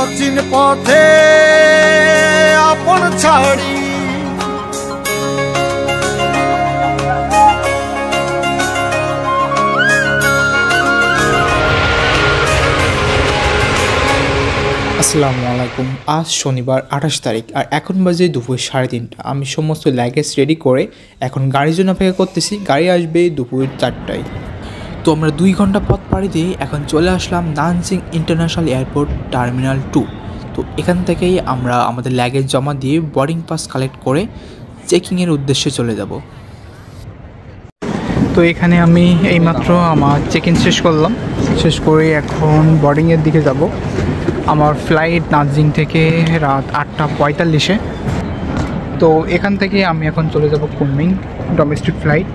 অচিন পথে আপন ছাড়ি আসসালামু আলাইকুম। আজ শনিবার 28 তারিখ আর এখন বাজে দুপুর 3:30। আমি সমস্ত লাগেজ রেডি করে এখন গাড়ির জন্য অপেক্ষা করতেছি। গাড়ি আসবে দুপুর 4টায়। তো আমরা 2 ঘন্টা পথ পাড়ি দিয়ে এখন চলে আসলাম নানজিং ইন্টারন্যাশনাল এয়ারপোর্ট টার্মিনাল 2। তো এখান থেকেই আমরা আমাদের লাগেজ জমা দিয়ে বোর্ডিং পাস কালেক্ট করে চেকিংয়ের উদ্দেশ্যে চলে যাব। তো এখানে আমি এইমাত্র আমার চেক ইন শেষ করে এখন বোর্ডিংয়ের দিকে যাব। আমার ফ্লাইট নানজিং থেকে রাত 8:45-এ। তো এখান থেকে আমি এখন চলে যাব কুনমিং ডোমেস্টিক ফ্লাইট,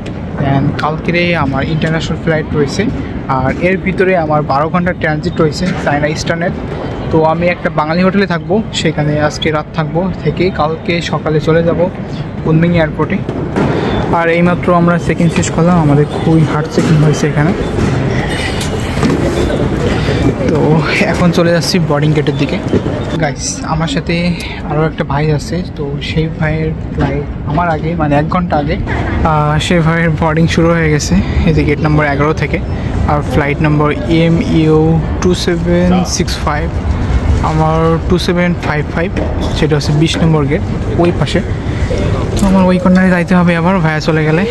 অ্যান্ড কালকেরে আমার ইন্টারন্যাশনাল ফ্লাইট রয়েছে। আর এর ভিতরে আমার 12 ঘন্টার ট্রানজিট রয়েছে চায়না ইস্টার্নের। তো আমি একটা বাঙালি হোটেলে থাকবো, সেখানে আজকে রাত থাকবো, থেকে কালকে সকালে চলে যাব কুনমিং এয়ারপোর্টে। আর এইমাত্র আমরা চেকিং শেষ করলাম, আমাদের খুবই হার্ড চেকিং হয়েছে এখানে। তো এখন চলে যাচ্ছি বোর্ডিং গেটের দিকে। গাইস, আমার সাথে আরও একটা ভাই আছে, তো সেই ভাইয়ের ফ্লাইট আমার আগে, মানে 1 ঘন্টা আগে। সেই ভাইয়ের বোর্ডিং শুরু হয়ে গেছে এই যে গেট নম্বর 11 থেকে। আর ফ্লাইট নম্বর EMEO 2765, আমার 2755, সেটা হচ্ছে 20 নম্বর গেট ওই পাশে। তো আমার ওই কর্নারে যাইতে হবে আবার, ভাইয়া চলে গেলে।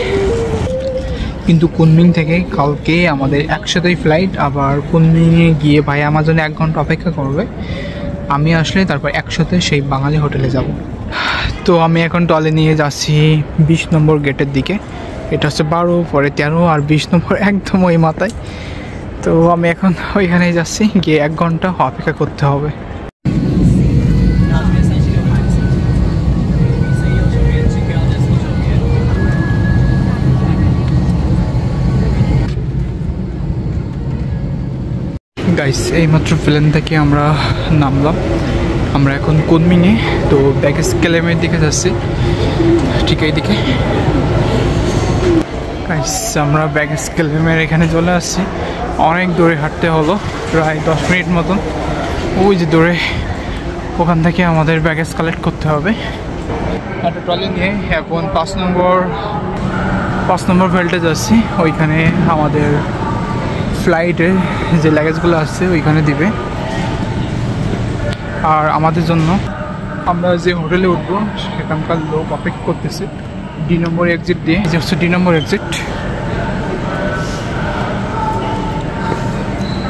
কিন্তু কুনমিং থেকে কালকে আমাদের একসাথেই ফ্লাইট, আবার কুনমিংয়ে গিয়ে ভাই আমার জন্য 1 ঘন্টা অপেক্ষা করবে। আমি আসলে তারপর একসাথে সেই বাঙালি হোটেলে যাব। তো আমি এখন টলে নিয়ে যাচ্ছি 20 নম্বর গেটের দিকে। এটা হচ্ছে 12, পরে 13 আর 20 নম্বর একদম ওই মাথায়। তো আমি এখন ওইখানেই যাচ্ছি, গিয়ে 1 ঘন্টা অপেক্ষা করতে হবে। গাইস, এইমাত্র প্লেন থেকে আমরা নামলাম। আমরা এখন কুনমিংয়ে, তো ব্যাগেজ ক্লেমের দিকে যাচ্ছি, ঠিক এই দিকে। গাইস, আমরা ব্যাগেজ ক্লেমের এখানে চলে আসছি। অনেক দূরে হাঁটতে হলো, প্রায় 10 মিনিট মতন। ওই যে দূরে, ওখান থেকে আমাদের ব্যাগেজ কালেক্ট করতে হবে। একটা ট্রলি নিয়ে এখন 5 নম্বর বেল্টে যাচ্ছি। ওইখানে আমাদের ফ্লাইটে যে লাগেজগুলো আসছে ওইখানে দিবে। আর আমাদের জন্য আমরা যে হোটেলে উঠবো সেখানকার লোক অপেক্ষা করতেছে D নম্বর এক্সিট দিয়ে। যে হচ্ছে D নম্বর এক্সিট।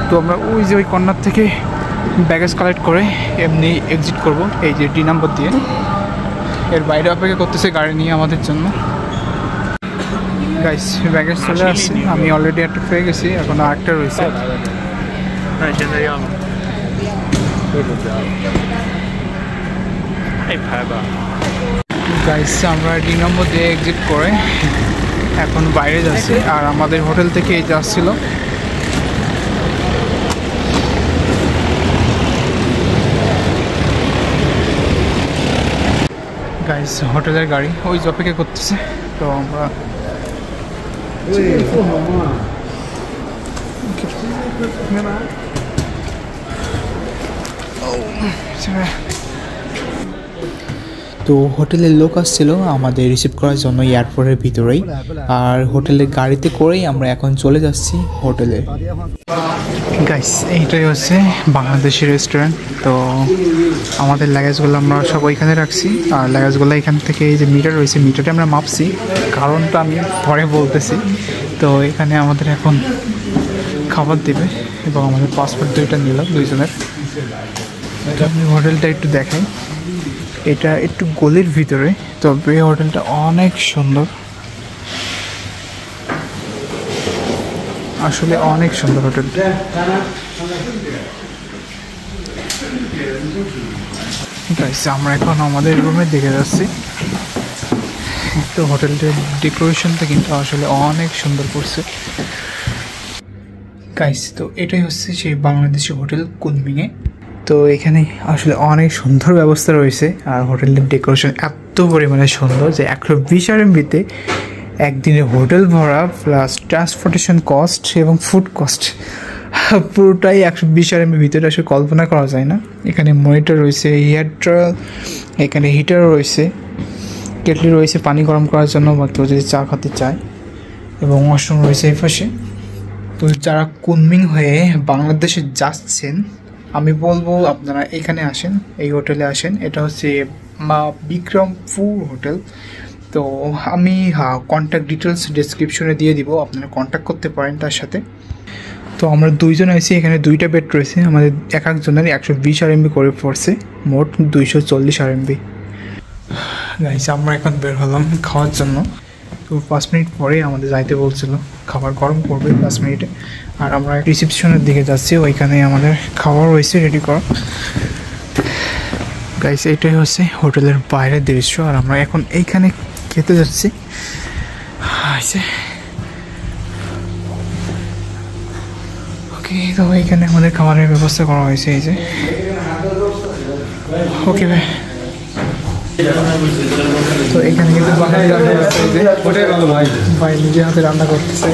তো আমরা ওই যে ওই কর্নার থেকে ব্যাগেজ কালেক্ট করে এমনি এক্সিট করব, এই যে D নম্বর দিয়ে। এর বাইরে অপেক্ষা করতেছে গাড়ি নিয়ে আমাদের জন্য। গাইস, ব্যাগেজ চলে আসছে, আমি অলরেডি একটা পেয়ে গেছি, এখন আরেকটা রয়েছে। গাইস, আমরা D নম্বর দিয়ে এক্সিট করে এখন বাইরে যাচ্ছি। আর আমাদের হোটেল থেকে এই যাচ্ছিল। গাইস, হোটেলের গাড়ি ওই যে অপেক্ষা করতেছে। তো আমরা তো হোটেলের লোক আসছিল আমাদের রিসিভ করার জন্য এয়ারপোর্টের ভিতরেই। আর হোটেলের গাড়িতে করেই আমরা এখন চলে যাচ্ছি হোটেলে। গাইস, এইটাই হচ্ছে বাংলাদেশি রেস্টুরেন্ট। তো আমাদের লাগেজগুলো আমরা সব ওইখানে রাখছি। আর লাগেজগুলো এখান থেকে এই যে মিটার রয়েছে, মিটারে আমরা মাপছি, কারণটা আমি পরে বলতেছি। তো এখানে আমাদের এখন খাবার দেবে এবং আমাদের পাসপোর্ট 2টা নিলাম 2 জনের। আমি হোটেলটা একটু দেখাই। এটা একটু গলির ভিতরে, তবে হোটেলটা অনেক সুন্দর, আসলে অনেক সুন্দর হোটেলটা। গাইস, আমরা এখন আমাদের রুমের দিকে যাচ্ছি। তো হোটেলটার ডেকোরেশনটা কিন্তু আসলে অনেক সুন্দর করছে। গাইস, তো এটাই হচ্ছে সেই বাংলাদেশি হোটেল কুনমিংয়ে। তো এখানে আসলে অনেক সুন্দর ব্যবস্থা রয়েছে। আর হোটেলের ডেকোরেশন এত পরিমাণে সুন্দর যে 120 RMB-তে একদিনের হোটেল ভাড়া প্লাস ট্রান্সপোর্টেশন কস্ট এবং ফুড কস্ট পুরোটাই 120 RMB ভিতরে আসলে কল্পনা করা যায় না। এখানে মনিটর রয়েছে, হিটার, এখানে হিটার রয়েছে, কেটলি রয়েছে পানি গরম করার জন্য বা কেউ যদি চা খেতে চায়, এবং ওয়াশরুম রয়েছে এই পাশে। তো যারা কুনমিং হয়ে বাংলাদেশে যাচ্ছেন আমি বলবো আপনারা এখানে আসেন, এই হোটেলে আসেন। এটা হচ্ছে মা বিক্রমপুর হোটেল। তো আমি কন্ট্যাক্ট ডিটেলস ডেসক্রিপশনে দিয়ে দিব, আপনারা কন্ট্যাক্ট করতে পারেন তার সাথে। তো আমরা দুইজন আছি, এখানে 2টা বেড রয়েছে, আমাদের এক একজনের 120 RMB করে পড়ছে, মোট 240 RMB। গাইস আমরা এখন বের হলাম খাওয়ার জন্য। তো 5 মিনিট পরে আমাদের যাইতে বলছিল, খাবার গরম করবে 5 মিনিটে। আর আমরা রিসেপশনের দিকে যাচ্ছি, ওইখানে আমাদের খাবার রয়েছে রেডি করা। গাইস এইটাই হচ্ছে হোটেলের বাইরের দৃশ্য, আর আমরা এখন এইখানে খেতে যাচ্ছি। ওকে, তো এইখানে আমাদের খাবারের ব্যবস্থা করা হয়েছে, এই যে। ওকে ভাই, তো এখানে কিন্তু বাঙালি রান্না করতেছে, ভাই নিজে হাতে রান্না করতেছে।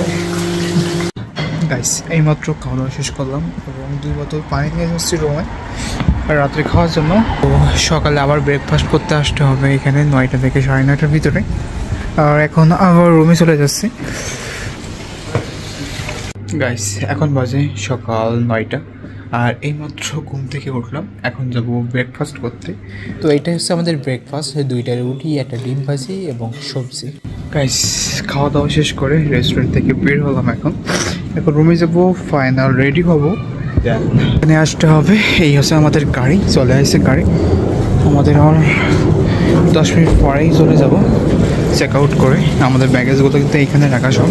গাইস এইমাত্র খাওয়া দাওয়া শেষ করলাম এবং 2 বোতল পানি নিয়ে যাচ্ছি রুমে আর রাত্রে খাওয়ার জন্য। তো সকালে আবার ব্রেকফাস্ট করতে আসতে হবে এখানে 9টা থেকে 9:30টার ভিতরে। আর এখন আবার রুমে চলে যাচ্ছি। গাইস এখন বাজে সকাল 9টা, আর এইমাত্র ঘুম থেকে উঠলাম, এখন যাব ব্রেকফাস্ট করতে। তো এইটাই হচ্ছে আমাদের ব্রেকফাস্ট, 2টা রুটি, 1টা ডিম ভাজি এবং সবজি। গাইস খাওয়া দাওয়া শেষ করে রেস্টুরেন্ট থেকে বের হলাম, এখন রুমে যাব, ফাইনাল রেডি হব, এখানে আসতে হবে। এই হচ্ছে আমাদের গাড়ি, চলে আসছে গাড়ি, আমাদের আর 10 মিনিট পরেই চলে যাব চেক আউট করে। আমাদের ব্যাগেজগুলো কিন্তু এইখানে রাখা সব।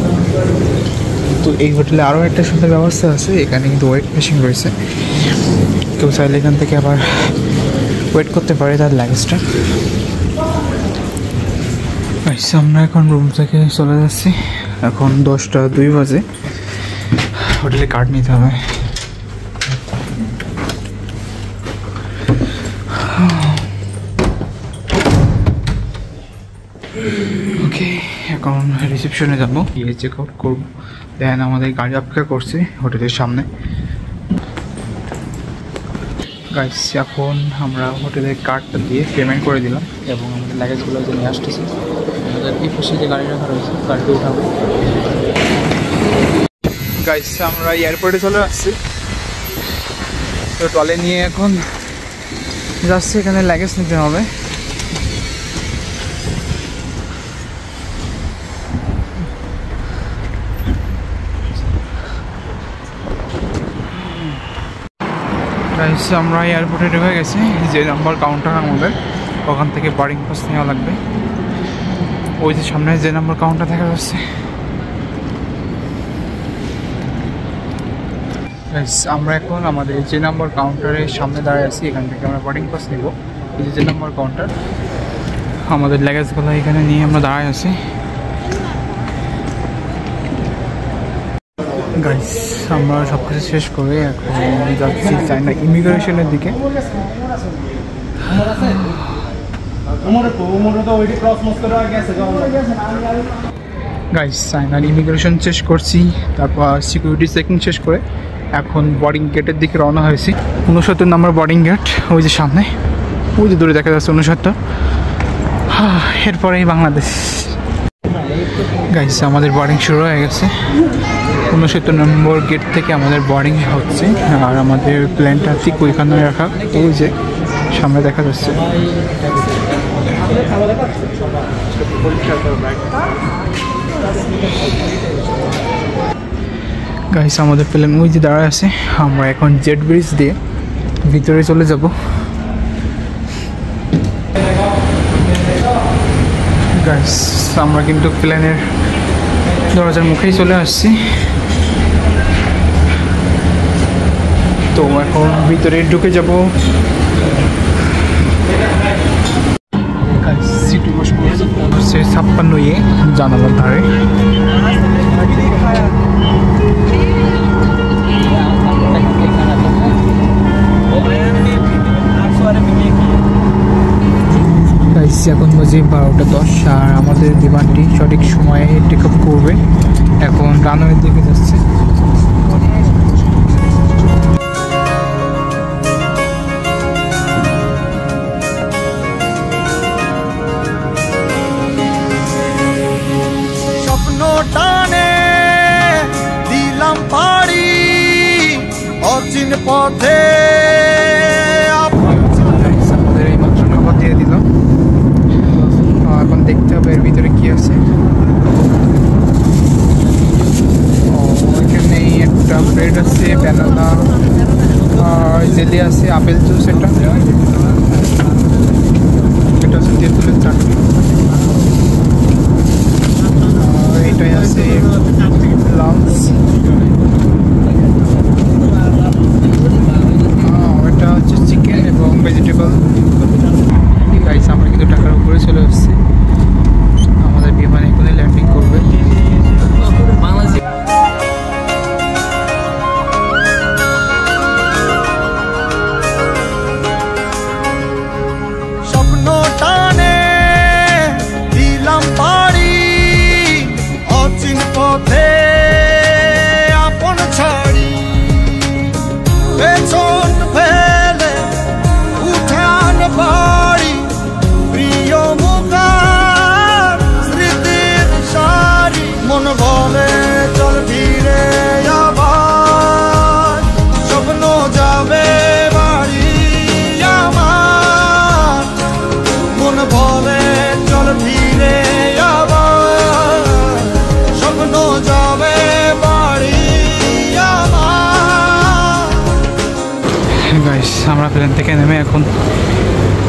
তো এই হোটেলে আরও একটা সুন্দর ব্যবস্থা আছে, এখানে কিন্তু ওয়েট মেশিন রয়েছে, কেউ চাইলে এখান থেকে আবার ওয়েট করতে পারে তার লাগেজটা। আমরা এখন রুম থেকে চলে যাচ্ছি, এখন 10টা 2 বাজে। হোটেলে কার্ড নিতে হবে। ওকে, এখন রিসেপশনে যাবো, গিয়ে চেক আউট করবো। দেন আমাদের গাড়ি অপেক্ষা করছে হোটেলের সামনে। গাইস এখন আমরা হোটেলের কার্ডটা দিয়ে পেমেন্ট করে দিলাম এবং আমাদের লাগেজগুলো যে নিয়ে আসতেছি, আমাদের এই পাশে যে গাড়ি রাখা রয়েছে গাড়িতে উঠাবো। গাইস আমরা এয়ারপোর্টে চলে আসছি, তো ট্রলি নিয়ে এখন যাচ্ছি, এখানে লাগেজ নিতে হবে। আমরা এয়ারপোর্টে ঢুকে গেছি, যে নাম্বার কাউন্টার আমাদের, ওখান থেকে বোর্ডিং পাস নেওয়া লাগবে। ওই যে সামনে যে নাম্বার কাউন্টার দেখা যাচ্ছে। আমরা এখন আমাদের যে নাম্বার কাউন্টারের সামনে দাঁড়িয়ে আছি, এখান থেকে আমরা বোর্ডিং পাস নেব। এই যে নাম্বার কাউন্টার, আমাদের লাগেজগুলো এখানে নিয়ে আমরা দাঁড়ায় আছি। গাইস আমরা সব কিছু শেষ করে এখন যাচ্ছি চায়না ইমিগ্রেশনের দিকে। গাইস চায়নার ইমিগ্রেশন শেষ করছি, তারপর সিকিউরিটি চেকিং শেষ করে এখন বোর্ডিং গেটের দিকে রওনা হয়েছি। 69 নম্বর বোর্ডিং গেট, ওই যে সামনে, ওই যে দূরে দেখা যাচ্ছে 69টা। এরপরেই বাংলাদেশ। গাইস আমাদের বোর্ডিং শুরু হয়ে গেছে, 69 নম্বর গেট থেকে আমাদের বোর্ডিং হচ্ছে। আর আমাদের প্লেনটা ঠিক ওইখানে রাখা, ওই যে সামনে দেখা যাচ্ছে। গাইস আমাদের প্লেন ওই যে দাঁড়ায় আছে, আমরা এখন জেট ব্রিজ দিয়ে ভিতরে চলে যাব। গাইস আমরা কিন্তু প্লেনের দরজার মুখেই চলে আসছি, তো এখন ভিতরে ঢুকে যাব। সিটি বসে 56 জানালার ধারে। এখন বাজে 12টা 10, আর আমাদের বিমানটি সঠিক সময়ে টেক আপ করবে। এখন রানওয়ের দিকে যাচ্ছে। আপেল জুস, এটা হচ্ছে তেঁতুলের চাটনি, আর এটাই আছে লাঞ্চ, এটা হচ্ছে চিকেন এবং ভেজিটেবল। গাইস আমরা কিন্তু ঢাকার উপরে চলে এসেছি, আমাদের বিমান এখানে ল্যান্ডিং করবে। স্বপ্ন টানে দিলাম পাড়ি, অচিন পথে আপন ছাড়ি, পেছন ফেলে উঠান বাড়ি, প্রিয় মুখার স্মৃতির সারি, মন বলে চল ফিরে আবার, স্বপ্ন যাবে বাড়ি আমার, মন বলে চল ফিরে আবার, স্বপ্ন যাবে বাড়ি আমার। গাইস আমরা প্লেন থেকে নেমে এখন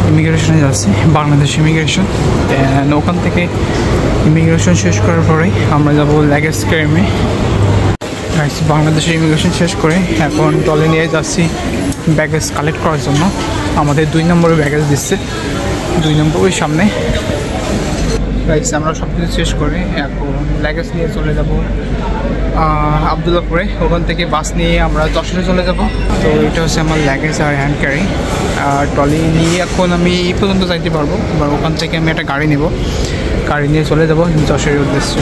ইমিগ্রেশনে যাচ্ছি, বাংলাদেশ ইমিগ্রেশন। ওখান থেকে ইমিগ্রেশন শেষ করার পরেই আমরা যাব লাগেজ ক্লেমে। গাইস বাংলাদেশের ইমিগ্রেশন শেষ করে এখন ট্রলি নিয়ে যাচ্ছি ব্যাগেজ কালেক্ট করার জন্য। আমাদের 2 নম্বরের ব্যাগেজ দিচ্ছে, 2 নম্বর ওই সামনে। গাইস আমরা সব কিছু শেষ করে এখন লাগেজ নিয়ে চলে যাব আবদুল্লাপুরে, ওখান থেকে বাস নিয়ে আমরা যশোরে চলে যাব। তো এটা হচ্ছে আমার লাগেজ আর হ্যান্ড ক্যারি, আর ট্রলি নিয়ে এখন আমি এই পর্যন্ত যাইতে পারবো, এবার ওখান থেকে আমি একটা গাড়ি নেব, গাড়ি নিয়ে চলে যাব যশোরের উদ্দেশ্যে।